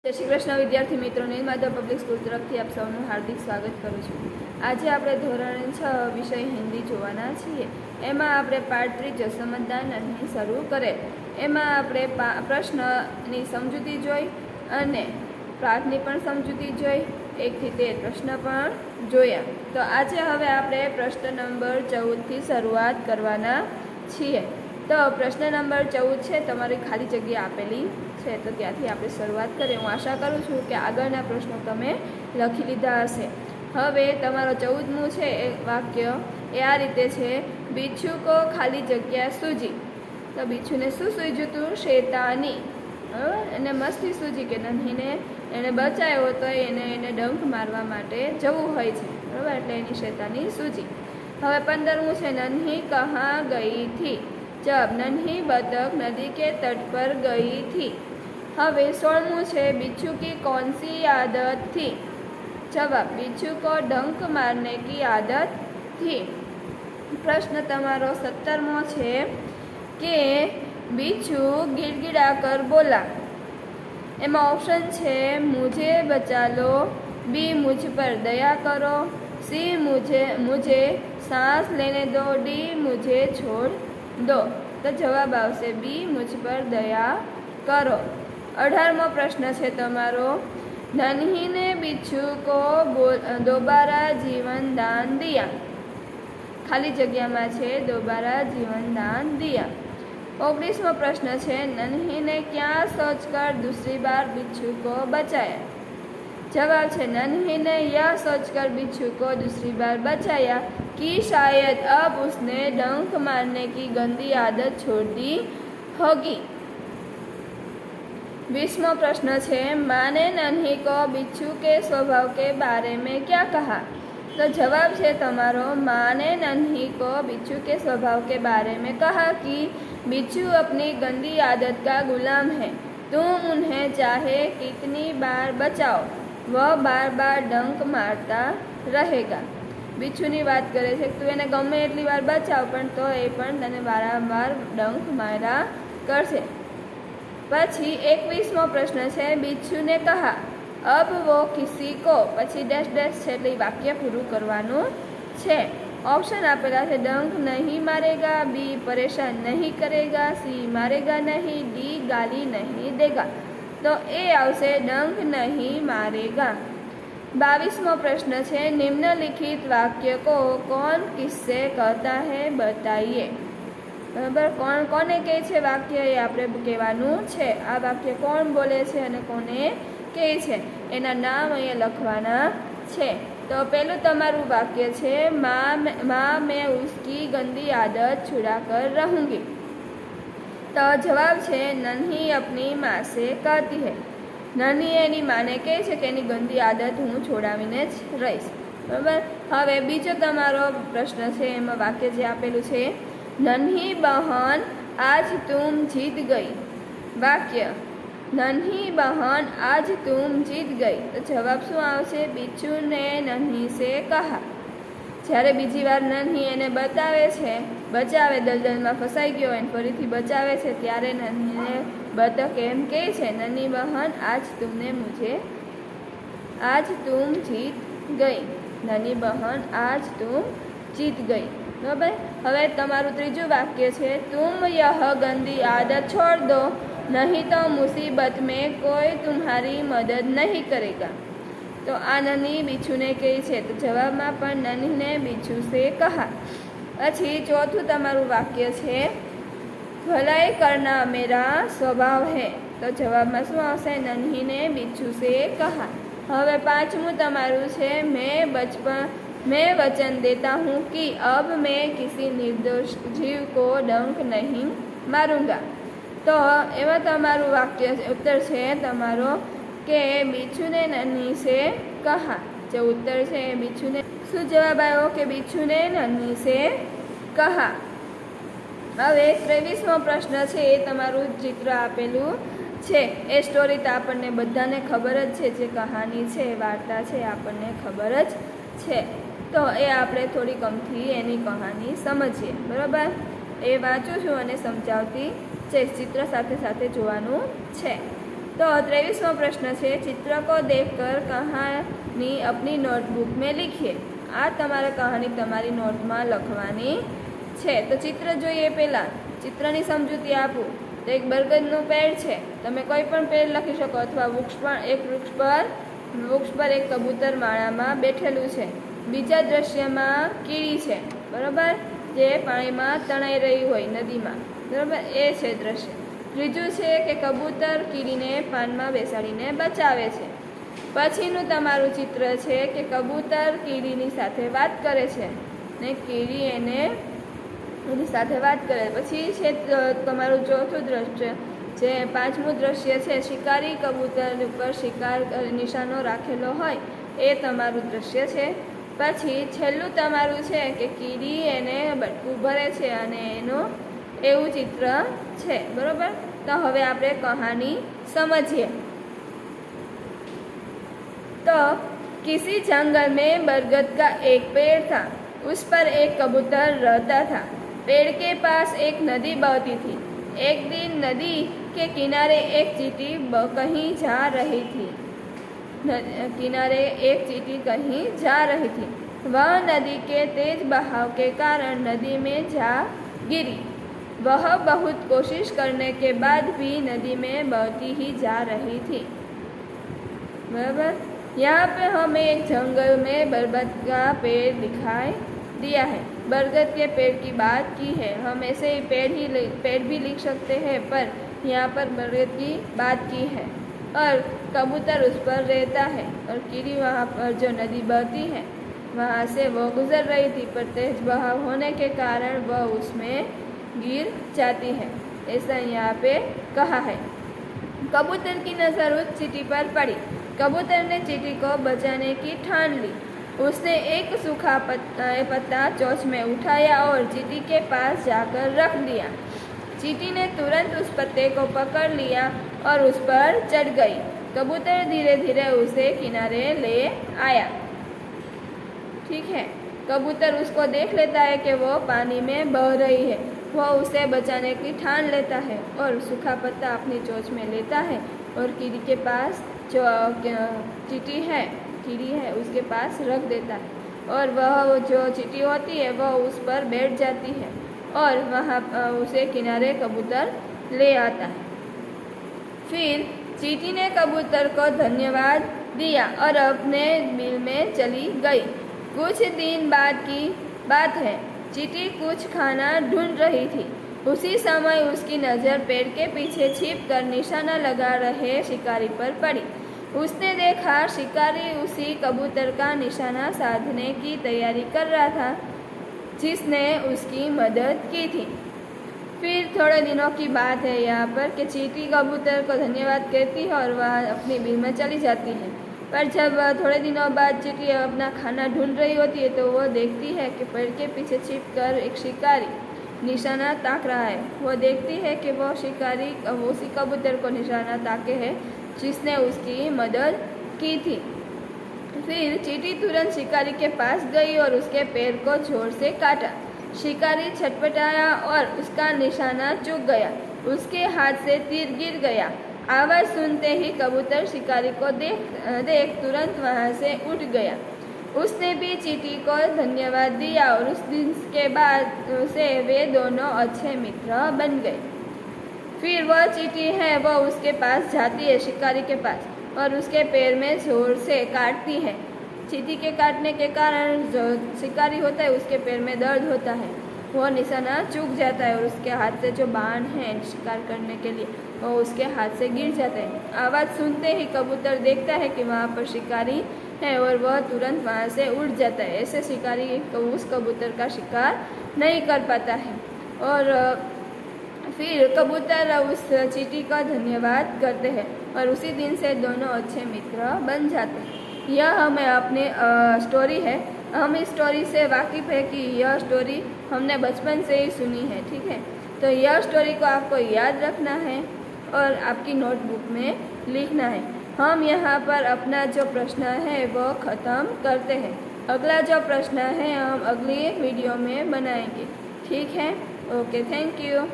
જય શ્રી કૃષ્ણ વિદ્યાર્થી મિત્રો, નીલમાધવ પબ્લિક સ્કૂલ તરફથી આપ સૌનું હાર્દિક સ્વાગત કરું છું। આજે આપણે ધોરણ 6 વિષય હિન્દી જોવાના છીએ। એમાં આપણે પાઠ 3 સમજદાર નહીં શરૂ કરેલ। એમાં આપણે પ્રશ્નની સમજૂતી જોઈ અને પાઠની પણ સમજૂતી જોઈ, 1 થી 13 પ્રશ્ન પણ જોયા। તો આજે હવે આપણે પ્રશ્ન નંબર 14 થી શરૂઆત કરવાના છીએ। તો પ્રશ્ન નંબર 14 છે, તમારી ખાલી જગ્યા આપેલી છે, તો ત્યાંથી આપણે શરૂઆત કરીએ। હું આશા કરું છું કે આગળના પ્રશ્નો તમે લખી લીધા હશે। હવે તમારો 14મું છે એ વાક્ય એ આ રીતે છે, બિચ્છુ કો ખાલી જગ્યા સૂજી। તો બિચ્છુને શું સૂજ્યું હતું? શેતાની। એને મસ્તી સૂજી કે નન્હીને એને બચાવ્યો તો એને ડંખ મારવા માટે જવું હોય છે, બરાબર, એટલે એની શેતાની સૂજી। હવે 15મું છે, નન્હી કहाँ ગઈ थी? जब नन्ही बतख नदी के तट पर गई थी। હવે 16મું છે, बिच्छू की कौन सी आदत थी? जवाब, बिच्छू को डंक मारने की आदत थी। प्रश्न તમારો 17મો છે કે बिच्छू गिड़गिड़ा कर बोला। એમાં ઓપ્શન છે, मुझे बचा लो, बी मुझ पर दया करो, सी मुझे सांस लेने दो, डी मुझे छोड़ दो। तो जवाब आवशे बी, मुझ पर दया करो। 18मो प्रश्न है तमारो, नन्ही ने बिच्छू को दोबारा जीवन दान दिया। खाली जगह में छे दोबारा जीवन दान दिया। 19मो प्रश्न है, नन्ही ने क्या सोचकर दूसरी बार बिच्छू को बचाया? जवाब है, नन्ही ने यह सोचकर बिच्छू को दूसरी बार बचाया कि शायद अब उसने डंक मारने की गंदी आदत छोड़ दी होगी। 20मो प्रश्न है, माँ ने नन्ही को बिच्छू के स्वभाव के बारे में क्या कहा? तो जवाब है तमारो, माँ ने नन्ही को बिच्छू के स्वभाव के बारे में कहा कि बिच्छू अपनी गंदी आदत का गुलाम है। तुम उन्हें चाहे कितनी बार बचाओ, वह बार बार डंक मारता रहेगा। बिच्छूनी बात करे छे, तू एने गमे एटली वार बचाव पण तो ए पण तने वारंवार डंक मारा करशे। पछी 21मो प्रश्न है, बिच्छू ने कहा अब वो किसी को पछी डैश डैश छे એટલે વાક્ય પૂરું કરવાનું છે। ऑप्शन आपेला है, डंक नहीं मारेगा, बी परेशान नहीं करेगा, सी मारेगा नहीं, डी गाली नहीं देगा। तो ए आवशे डंक नहीं मारेगा। 22मो प्रश्न है, निम्नलिखित वाक्य को कौन किससे कहता है बताइए। बराबर, कोण कोने कहे छे वाक्य ए आपणे कहेवानुं छे। आ वाक्य कोण बोले छे अने कोने कहे छे एना नाम अहींया लखवाना छे। तो पहेलुं तमारुं वाक्य छे, माँ मैं उसकी गंदी आदत छुड़ा कर रहूँगी। तो जवाब है, नन्ही अपनी माँ से कहती है। नन्ही एनी माने कहे छे के एनी गंदी आदत हूँ छोड़ावीने ज रहीश। बराबर। हवे बीजो तमारो प्रश्न है, एमां वाक्य जे आपेलुं छे, नन्ही बहन आज तुम जीत गई। वाक्य, नन्ही बहन आज तुम जीत गई। तो जवाब शुं आवशे? बिच्छू ने नन्ही से कहा। જ્યારે બીજી વાર નન્હી એને બચાવે દલદલમાં ફસાઈ ગયો અને ફરીથી બચાવે છે, ત્યારે નન્હીને બતક એમ કહે છે, નન્ही બહન आज तुम जीत गई। नन्ही बहन आज तुम जीत गई। बराबर। હવે તમારું ત્રીજું વાક્ય છે, तुम यह गंदी आदत छोड़ दो, नहीं तो मुसीबत में कोई तुम्हारी मदद नहीं करेगा। तो आ नन्ही बिच्छू ने कही है, तो जवाब में पण नन्ही ने बिच्छू से कहा। पछी चौथुं तमारुं वाक्य है, भलाई करना मेरा स्वभाव है। तो जवाब में शुं आवशे? नन्ही ने बिच्छू से कहा। हवे 5मुं तमारुं छे, मैं वचन देता हूँ कि अब मैं किसी निर्दोष जीव को डंक नहीं मारूंगा। तो एवं तमारुं वाक्य उत्तर है तमारो के बिच्छू ने नन्ही से कहा। जो उत्तर है बिच्छू ने शू जवाब आयो के बिच्छू ने नन्ही से कहा। हवे 23मो प्रश्न है, ए तमारुं चित्र आपेलुं छे। ए स्टोरी तो आपने बधाने खबर ज छे, जे कहानी छे वार्ता छे आपने खबर ज छे। तो ए आपणे थोड़ी कमथी एनी कहानी समझीए। बराबर। ए वाँचुं छुं अने समजावती छे, चित्र साथे साथे जोवानुं छे। तो 23वां प्रश्न है, चित्र को देखकर कहानी अपनी नोटबुक में लिखिए। आ तमारे कहानी तमारी नोट में लखवानी छे। तो चित्र जोईए, पहला चित्रनी समजूती आपू। तो एक बरगदનું पेड़ है, तमे कोई पण पेड़ लखी शको, अथवा वृक्ष पर एक कबूतर माळा में बैठेलू है। बीजा दृश्य में कीड़ी है, बराबर, जे पानी में तणाई रही होय नदी में, बराबर, ए छे दृश्य। त्रीजू है कि कबूतर कीड़ी ने पान में बेसाड़ीने बचावे छे। पछीनु तमारू चित्र है कि कबूतर कीड़ीनी साथे बात करे छे ने कीड़ी एने एनी साथे बात करे। पछी छे तमारू चौथुं दृश्य, जे पांचमું दृश्य है, शिकारी कबूतर पर शिकार निशानो राखेलो होय ए तमारू दृश्य है। पछी छेल्लुं तमारू छे कि कीड़ी एने बटकું भरे छे अने एनो एवुं चित्र है, बराबर। तो हवे आपणे कहानी समझिए। तो किसी जंगल में बरगद का एक पेड़ था। उस पर एक कबूतर रहता था। पेड़ के पास एक नदी बहती थी। एक दिन नदी के किनारे एक चींटी कहीं जा रही थी। वह नदी के तेज बहाव के कारण नदी में जा गिरी। वह बहुत कोशिश करने के बाद भी नदी में बहती ही जा रही थी, बराबर। यहाँ पे हमें एक जंगल में बरगद का पेड़ दिखाई दिया है। बरगद के पेड़ की बात की है। हम ऐसे ही पेड़ भी लिख सकते हैं, पर यहाँ पर बरगद की बात की है और कबूतर उस पर रहता है और कीड़ी वहाँ पर जो नदी बहती है वहाँ से वो गुजर रही थी, पर तेज बहाव होने के कारण वह उसमें गिर जाती है, ऐसा यहाँ पे कहा है। कबूतर की नज़र उस चींटी पर पड़ी। कबूतर ने चींटी को बचाने की ठान ली। उसने एक सूखा पत्ता चोंच में उठाया और चींटी के पास जाकर रख दिया। चींटी ने तुरंत उस पत्ते को पकड़ लिया और उस पर चढ़ गई। कबूतर धीरे धीरे उसे किनारे ले आया। ठीक है, कबूतर उसको देख लेता है कि वो पानी में बह रही है। वह उसे बचाने की ठान लेता है और सूखा पत्ता अपनी चोंच में लेता है और कीड़ी के पास जो कीड़ी है उसके पास रख देता है और वह जो चींटी होती है वह उस पर बैठ जाती है और वहाँ उसे किनारे कबूतर ले आता है। फिर चींटी ने कबूतर को धन्यवाद दिया और अपने बिल में चली गई। कुछ दिन बाद की बात है। चींटी कुछ खाना ढूंढ रही थी। उसी समय उसकी नज़र पेड़ के पीछे छिपकर निशाना लगा रहे शिकारी पर पड़ी। उसने देखा शिकारी उसी कबूतर का निशाना साधने की तैयारी कर रहा था जिसने उसकी मदद की थी। फिर थोड़े दिनों की बात है यहाँ पर कि चींटी कबूतर को धन्यवाद कहती है और वह अपनी बिल में चली जाती है। पर जब थोड़े दिनों बाद चींटी अपना खाना ढूंढ रही होती है तो वो देखती है कि पेड़ के पीछे छिपकर एक शिकारी निशाना ताक रहा है। वो देखती है कि वो शिकारी उसी कबूतर को निशाना ताके है जिसने उसकी मदद की थी। फिर चींटी तुरंत शिकारी के पास गई और उसके पैर को जोर से काटा। शिकारी छटपटाया और उसका निशाना चूक गया। उसके हाथ से तीर गिर गया। आवाज़ सुनते ही कबूतर शिकारी को देख तुरंत वहाँ से उठ गया। उसने भी चींटी को धन्यवाद दिया और उस दिन के बाद से वे दोनों अच्छे मित्र बन गए। फिर वह चींटी है वह उसके पास जाती है शिकारी के पास और उसके पैर में जोर से काटती है। चींटी के काटने के कारण जो शिकारी होता है उसके पैर में दर्द होता है। वो निशाना चूक जाता है और उसके हाथ से जो बाण है शिकार करने के लिए वो उसके हाथ से गिर जाते हैं। आवाज़ सुनते ही कबूतर देखता है कि वहाँ पर शिकारी है और वह तुरंत वहाँ से उड़ जाता है। ऐसे शिकारी उस कबूतर का शिकार नहीं कर पाता है और फिर कबूतर उस चींटी का धन्यवाद करते हैं और उसी दिन से दोनों अच्छे मित्र बन जाते हैं। यह हमें अपने स्टोरी है। हम इस स्टोरी से वाकिफ़ है कि यह स्टोरी हमने बचपन से ही सुनी है। ठीक है, तो यह स्टोरी को आपको याद रखना है और आपकी नोटबुक में लिखना है। हम यहाँ पर अपना जो प्रश्न है वो ख़त्म करते हैं। अगला जो प्रश्न है हम अगली वीडियो में बनाएंगे। ठीक है, ओके, थैंक यू।